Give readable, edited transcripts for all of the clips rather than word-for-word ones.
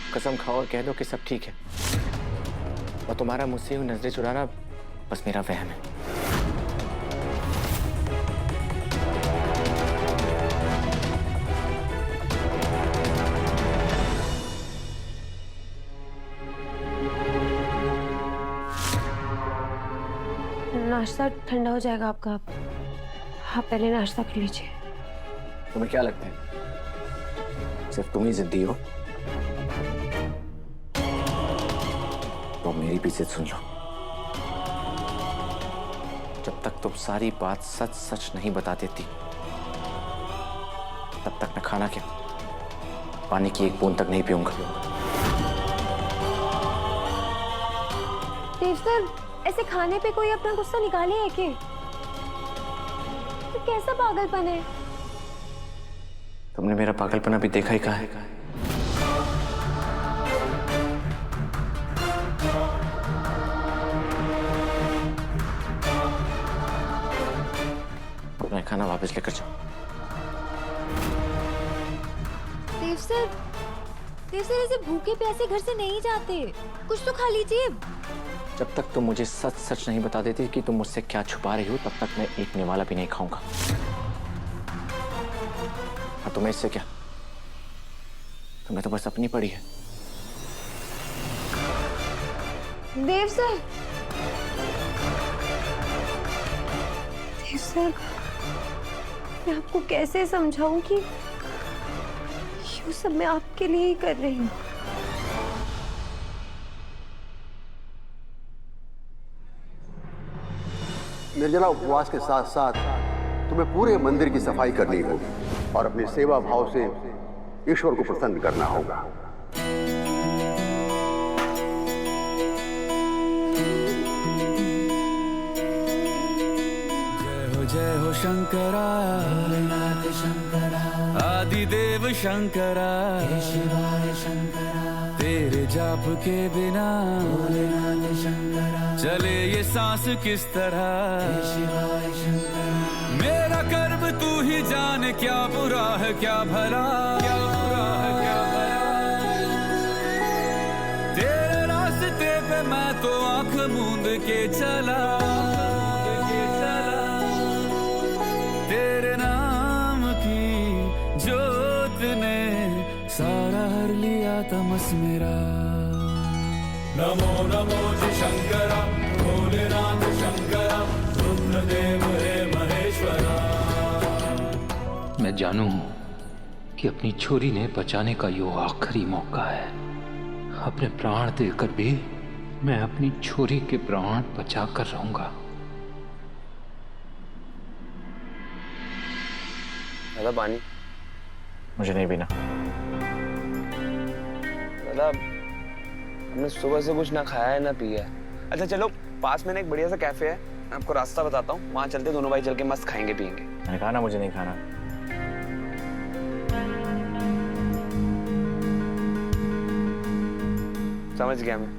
कसम खाओ और कह दो कि सब ठीक है, और तुम्हारा मुझसे यूं नजरें चुराना बस मेरा वहम है। नाश्ता ठंडा हो जाएगा आपका, आप पहले नाश्ता कर लीजिए। तुम्हें क्या लगता है सिर्फ तुम ही जिद्दी हो? तो मेरी भी जिद सुन लो। जब तक तुम सारी बात सच सच नहीं बता देती, तब तक मैं खाना क्या, पानी की एक बूंद तक नहीं पीऊंगा। देव सर, ऐसे खाने पे कोई अपना गुस्सा निकाले है कि? तो कैसा पागलपन है? तुमने मेरा पागलपन अभी देखा ही कहा है। अपना खाना वापस लेकर जाओ। देव सर, ऐसे भूखे प्यासे घर से नहीं जाते, कुछ तो खा लीजिए। जब तक तुम मुझे सच सच नहीं बता देती कि तुम मुझसे क्या छुपा रही हो, तब तक मैं एक निवाला भी नहीं खाऊंगा। और तुम्हें इससे क्या, तुम्हें तो बस अपनी पड़ी है। देव सर, मैं आपको कैसे समझाऊं कि ये सब मैं आपके लिए ही कर रही हूँ। निर्जला उपवास के साथ साथ तुम्हें पूरे मंदिर की सफाई करनी होगी और अपनी सेवा भाव से ईश्वर को प्रसन्न करना होगा। जय हो शंकरा, भोलेनाथ शंकरा, आदिदेव शंकरा, शिवाय शंकरा, तेरे जाप के बिना भोलेनाथ शंकरा चले ये सांस किस तरह, शिवाय शंकरा, मेरा कर्म तू ही जान, क्या बुरा है क्या भला, क्या बुरा है क्या भला, तेरे रास्ते पे मैं तो आंख मूंद के चला, तेरे नाम की जोत ने सारा हर लिया तमस मेरा। नमो नमो जी शंकरा, भोलेनाथ शंकरा, रुद्रदेव हे महेश्वरा। मैं जानूं कि अपनी छोरी ने बचाने का यो आखिरी मौका है। अपने प्राण देकर भी मैं अपनी छोरी के प्राण बचा कर रहूंगा। दादा पानी मुझे नहीं पीना। दादा हमने सुबह से कुछ ना खाया है ना पिया है। अच्छा चलो, पास में ना एक बढ़िया सा कैफे है, मैं आपको रास्ता बताता हूँ, वहां चलते दोनों भाई चल के मस्त खाएंगे पियेंगे। मैंने कहा ना मुझे नहीं खाना। समझ गया मैं,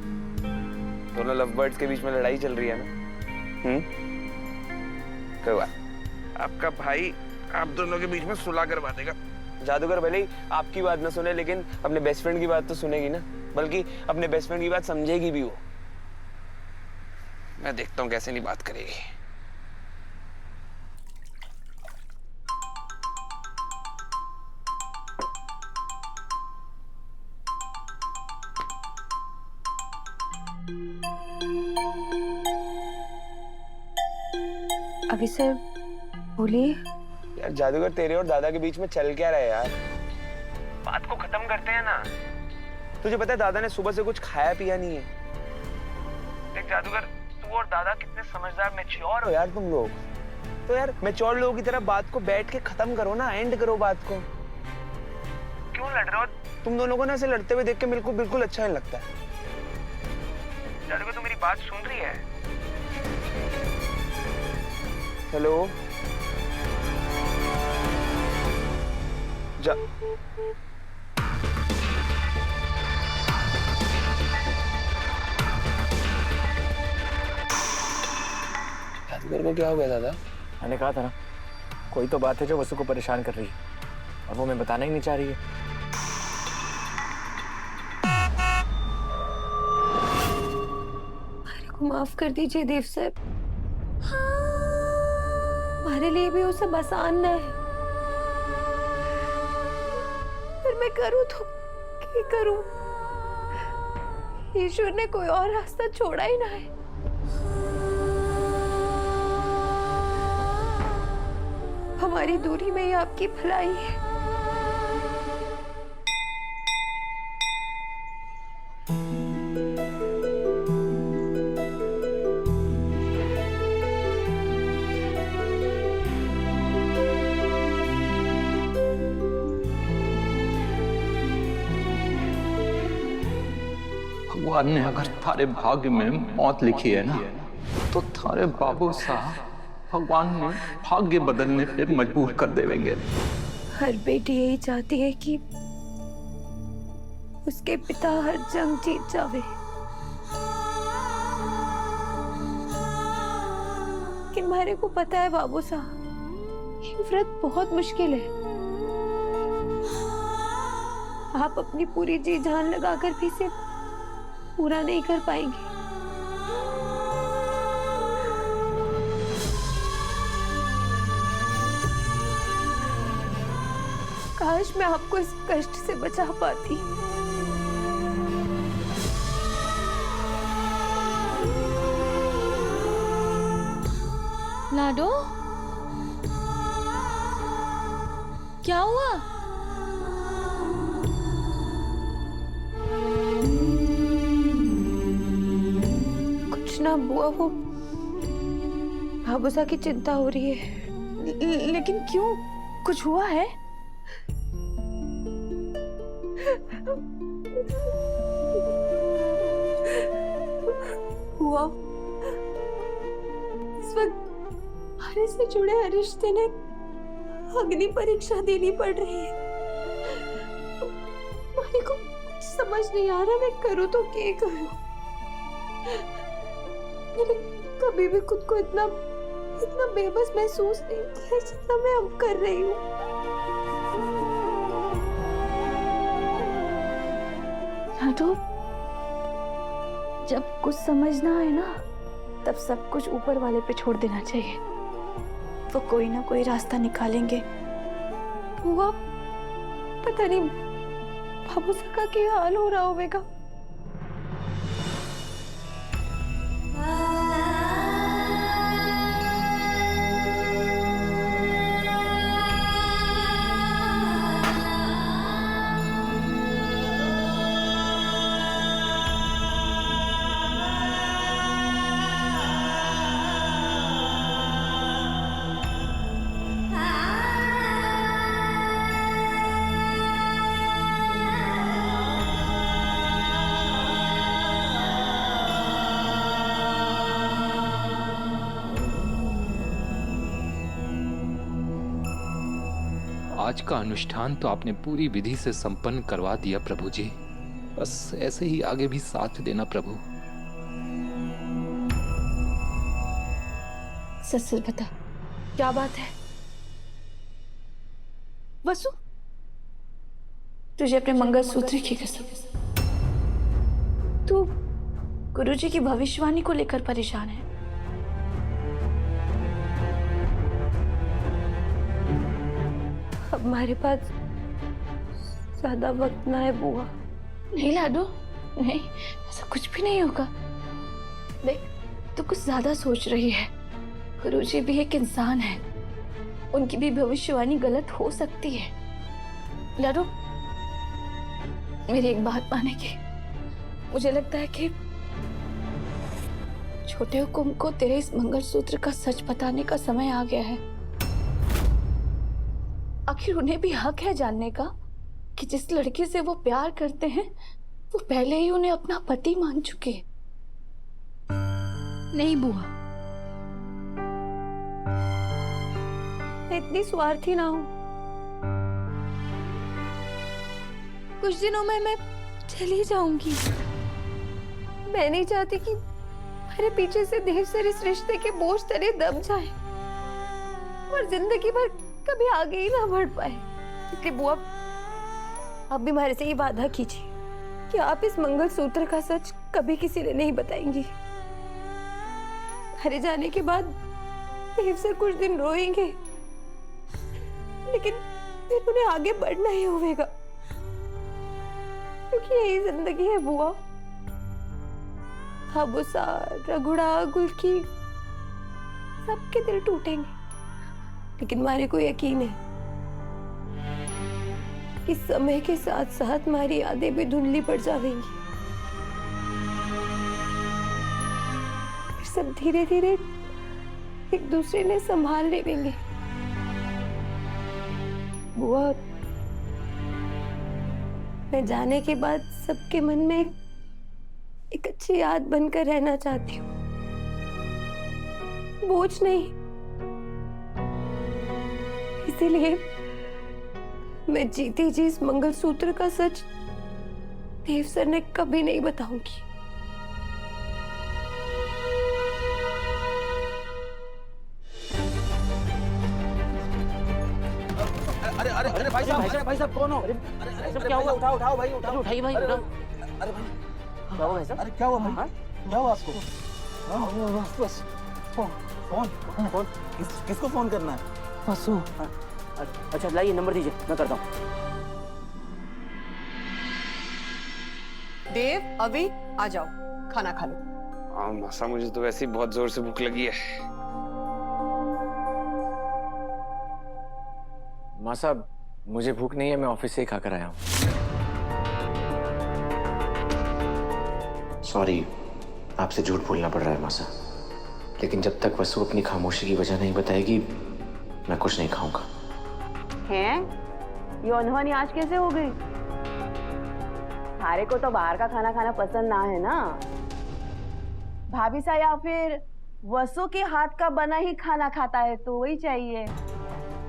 दोनों लव बर्ड्स के बीच में लड़ाई चल रही है ना। कोई बात, आपका भाई आप दोनों के बीच में सुलह करवा देगा। जादूगर भले ही आपकी बात ना सुने, लेकिन अपने बेस्ट फ्रेंड की बात तो सुनेगी ना, बल्कि अपने बेस्ट फ्रेंड की बात समझेगी भी वो। मैं देखता हूँ कैसे नहीं बात करेगी। अभी सर बोलिए। यार जादूगर, तेरे और दादा के बीच में चल क्या रहा है यार? बात को खत्म करते हैं ना। तुझे पता है दादा ने सुबह से कुछ खाया पिया नहीं है। देख जादूगर, तू और दादा कितने समझदार मैच्योर हो यार तुम लोग। तो यार मैच्योर लोगों की तरह बात को बैठ के खत्म करो ना, एंड करो बात को। क्यों लड़ रहे हो? तुम दोनों को ना ऐसे लड़ते हुए देख के बिल्कुल बिल्कुल अच्छा नहीं लगता है। जादूगर, तू मेरी बात सुन रही है? हेलो जादूगर को क्या हो गया दादा? मैंने कहा था ना, कोई तो बात है जो वसु को परेशान कर रही है और वो मैं बताना ही नहीं चाह रही है। माफ कर दीजिए देव साहब, हमारे लिए भी वो सब आसान न है, पर मैं करूं तो क्या करूं? ईश्वर ने कोई और रास्ता छोड़ा ही ना है। हमारी दूरी में ही आपकी भलाई है। भगवान ने अगर थारे भाग्य में मौत लिखी है ना, तो थारे बाबू साहब भगवान ने भाग्य बदलने पे मजबूर कर देंगे। हर बेटी यही चाहती है कि उसके पिता हर जंग जीत जावे, लेकिन हमारे को पता है बाबू साहब, ये व्रत बहुत मुश्किल है। आप अपनी पूरी जी जान लगाकर भी इसे पूरा नहीं कर पाएंगे। काश मैं आपको इस कष्ट से बचा पाती। लाडो, क्या हुआ? कुछ ना बुआ, वो बाबूसा की चिंता हो रही है। लेकिन क्यों? कुछ हुआ है? हुआ इस वक्त हरे से जुड़े हर रिश्ते ने अग्नि परीक्षा देनी पड़ रही है। मेरे को कुछ समझ नहीं आ रहा, मैं करूँ तो क्या करूँ? मैंने कभी भी खुद को इतना बेबस महसूस नहीं किया जितना मैं अब कर रही हूँ। लाडो, जब कुछ समझना है ना, तब सब कुछ ऊपर वाले पे छोड़ देना चाहिए। वो कोई ना कोई रास्ता निकालेंगे। हुआ पता नहीं बाबू का क्या हाल हो रहा होगा। आज का अनुष्ठान तो आपने पूरी विधि से संपन्न करवा दिया प्रभु जी। बस ऐसे ही आगे भी साथ देना प्रभु। सच सच बता, क्या बात है? वसु, तुझे अपने मंगलसूत्र की कसम, तू गुरुजी की भविष्यवाणी को लेकर परेशान है। अब हमारे पास ज्यादा वक्त ना है बुआ। नहीं लाडो, नहीं, ऐसा कुछ भी नहीं होगा। देख, तू कुछ ज्यादा सोच रही है। गुरुजी भी एक इंसान है, उनकी भी भविष्यवाणी गलत हो सकती है। लाडो, मेरी एक बात माने की, मुझे लगता है कि छोटे हुकुम को तेरे इस मंगलसूत्र का सच बताने का समय आ गया है। आखिर उन्हें भी हक है जानने का कि जिस लड़की से वो प्यार करते हैं, वो पहले ही उन्हें अपना पति मान चुके हैं। नहीं बुआ, मैं इतनी स्वार्थी ना हूं। कुछ दिनों में मैं चली जाऊंगी। मैं नहीं चाहती कि मेरे पीछे से देव सर इस रिश्ते के बोझ तले दब जाए और जिंदगी भर कभी आगे ही ना बढ़ पाए। इसलिए बुआ, आप भी हमारे से ये वादा कीजिए कि आप इस मंगलसूत्र का सच कभी किसी ने नहीं बताएंगी। हरे जाने के बाद देव सर कुछ दिन रोएंगे, लेकिन फिर उन्हें आगे बढ़ना ही होगा, क्योंकि यही जिंदगी है बुआ। हाबुसा, रघुड़ा, गुलकी सबके दिल टूटेंगे, लेकिन मारे को यकीन है कि समय के साथ साथ हमारी यादें भी धुंधली पड़ जाएंगी। फिर सब धीरे धीरे एक दूसरे ने संभाल लेंगे। बुआ, मैं जाने के बाद सबके मन में एक अच्छी याद बनकर रहना चाहती हूँ, बोझ नहीं। इसीलिए मैं जीती जी इस मंगलसूत्र का सच देव सर ने कभी नहीं बताऊंगी। अरे भाई साहब कौन हो? अरे क्या हुआ? उठाओ भाई, उठाइए भाई, उठाओ। अरे भाई क्या हुआ भाई साहब? अरे क्या हुआ भाई? क्या हुआ आपको? बस फोन किसको फोन करना है? बसो। अच्छा लाइए, नंबर दीजिए, मैं करता हूँ। देव, अभी आ जाओ, खाना खा लो। हाँ मासा, मुझे तो वैसे ही बहुत जोर से भूख लगी है। माँ साहब, मुझे भूख नहीं है, मैं ऑफिस से ही खाकर आया हूँ। सॉरी, आपसे झूठ बोलना पड़ रहा है माँ साहब, लेकिन जब तक वसु अपनी खामोशी की वजह नहीं बताएगी, मैं कुछ नहीं खाऊंगा। हैं? ये अनहोनी आज कैसे हो गई? थारे को तो बाहर का खाना खाना पसंद ना है ना? भाभी सा या फिर वसु के हाथ का बना ही खाना खाता है तो वही चाहिए।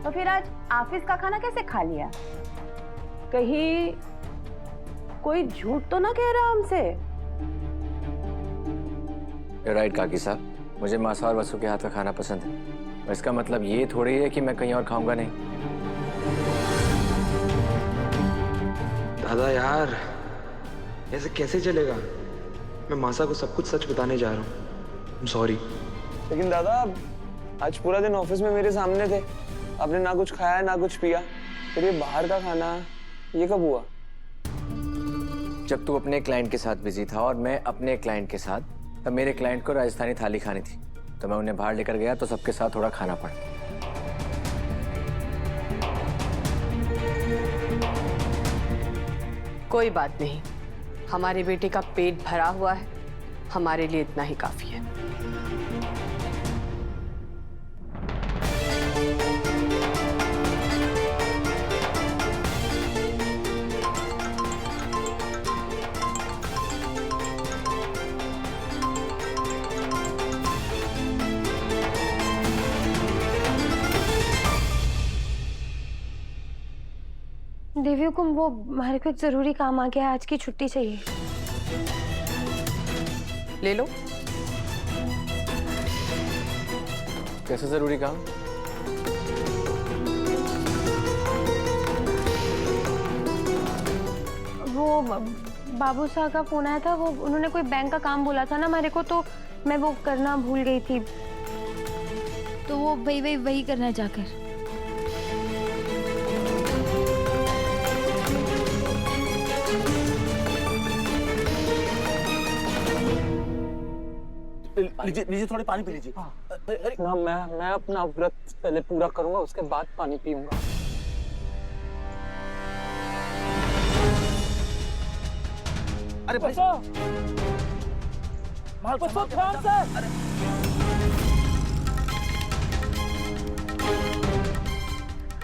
तो फिर आज ऑफिस का खाना कैसे खा लिया? कहीं कोई झूठ तो ना कह रहा हमसे? राइट काकी साहब, मुझे मासा और वसु के हाथ का खाना पसंद है। इसका मतलब ये थोड़ी है कि मैं कहीं और खाऊंगा नहीं। दादा यार, ऐसे कैसे चलेगा? मैं मासा को सब कुछ सच बताने जा रहा हूँ। सॉरी। लेकिन दादा, आज पूरा दिन ऑफिस में मेरे सामने थे, आपने ना कुछ खाया ना कुछ पिया, फिर ये बाहर का खाना ये कब हुआ? जब तू अपने क्लाइंट के साथ बिजी था और मैं अपने क्लाइंट के साथ, तब मेरे क्लाइंट को राजस्थानी थाली खानी थी, तो मैं उन्हें बाहर लेकर गया, तो सबके साथ थोड़ा खाना पड़ा। कोई बात नहीं, हमारे बेटे का पेट भरा हुआ है, हमारे लिए इतना ही काफी है। देवी हुकुम, वो हमारे को एक जरूरी काम आ गया है, आज की छुट्टी चाहिए। ले लो। कैसे जरूरी काम? वो बाबू साहब का फोन आया था, वो उन्होंने कोई बैंक का काम बोला था ना हमारे को, तो मैं वो करना भूल गई थी, तो वो वही करना है जाकर। लीजिए थोड़ी पानी पी लीजिए। ना मैं अपना व्रत पहले पूरा करूंगा, उसके बाद पानी पीऊंगा। अरे भाई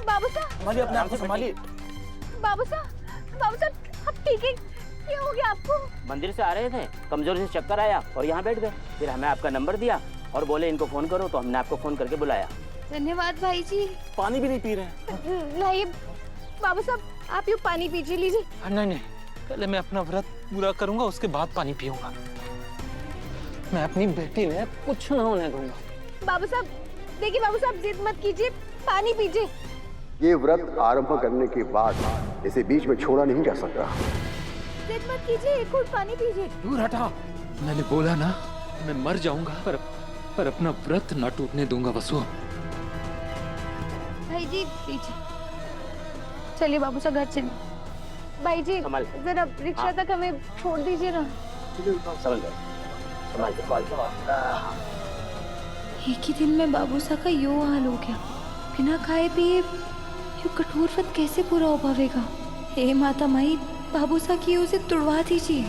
बाबू साहब, संभालिए अपने आप को, संभालिए। बाबू साहब, अब ठीक है? क्या हो गया आपको? मंदिर से आ रहे थे, कमजोरी से चक्कर आया और यहाँ बैठ गए। फिर हमें आपका नंबर दिया और बोले इनको फोन करो, तो हमने आपको फोन करके बुलाया। धन्यवाद भाई जी। पानी भी नहीं पी रहे हैं। नहीं बाबू साहब, आप यूँ पानी पीजिए, लीजिए। नहीं, पहले मैं अपना व्रत पूरा करूंगा, उसके बाद पानी पीऊंगा। मैं अपनी बेटी ने कुछ ना होने दूंगा। बाबू साहब देखिए, बाबू साहब जिद मत कीजिए, पानी पीजिए। ये व्रत आरंभ करने के बाद इसे बीच में छोड़ा नहीं जा सकता। जिद मत कीजिए, एक घूंट पानी पीजिए। दूर हटा, मैंने बोला ना मैं मर जाऊंगा, पर पर अपना व्रत न टूटने दूंगा वसु। भाई जी पीछे चलिए, बाबू सा घर चलिए। भाई जी जरा रिक्शा तक हमें छोड़ दीजिए ना। समझ गए, संभाल के, संभाल के। एक ही दिन में बाबू सा का यो हाल हो गया। बिना खाए पिए यो कठोर व्रत कैसे पूरा हो पाएगा? हे माता माई, बाबू सा की उसे तुड़वा दीजिए।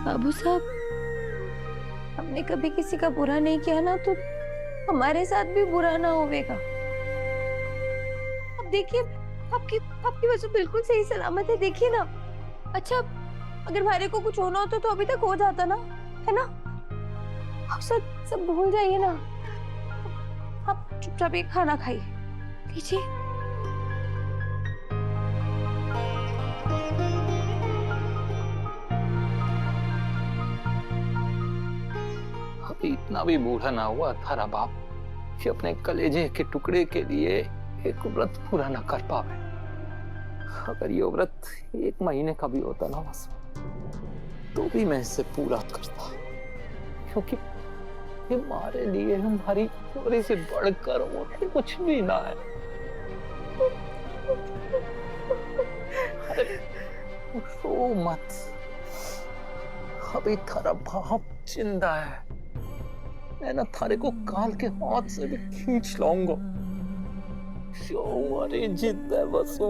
बाबू साहब, हमने कभी किसी का बुरा नहीं किया ना, तो हमारे साथ भी बुरा ना होवेगा। अब देखिए, आपकी वजह बिल्कुल सही सलामत है, देखिए ना। अच्छा, अगर भारे को कुछ होना होता तो अभी तक हो जाता ना, है ना? आप सब भूल जाइए ना। आप चुपचाप एक खाना खाइए, लीजिए। इतना भी बूढ़ा ना हुआ थारा बाप कि अपने कलेजे के टुकड़े के लिए एक व्रत पूरा ना कर पावे। अगर ये व्रत 1 महीने का भी होता ना बस, तो भी मैं इसे पूरा करता, क्योंकि ये हमारे लिए हमारी चोरी से बढ़कर और कुछ भी ना है। अरे रो मत, अभी थारा बाप जिंदा है। मैं ना थारे को काल के हाथ से भी खींच लाऊंगा। जो हमारी जिद है बस वो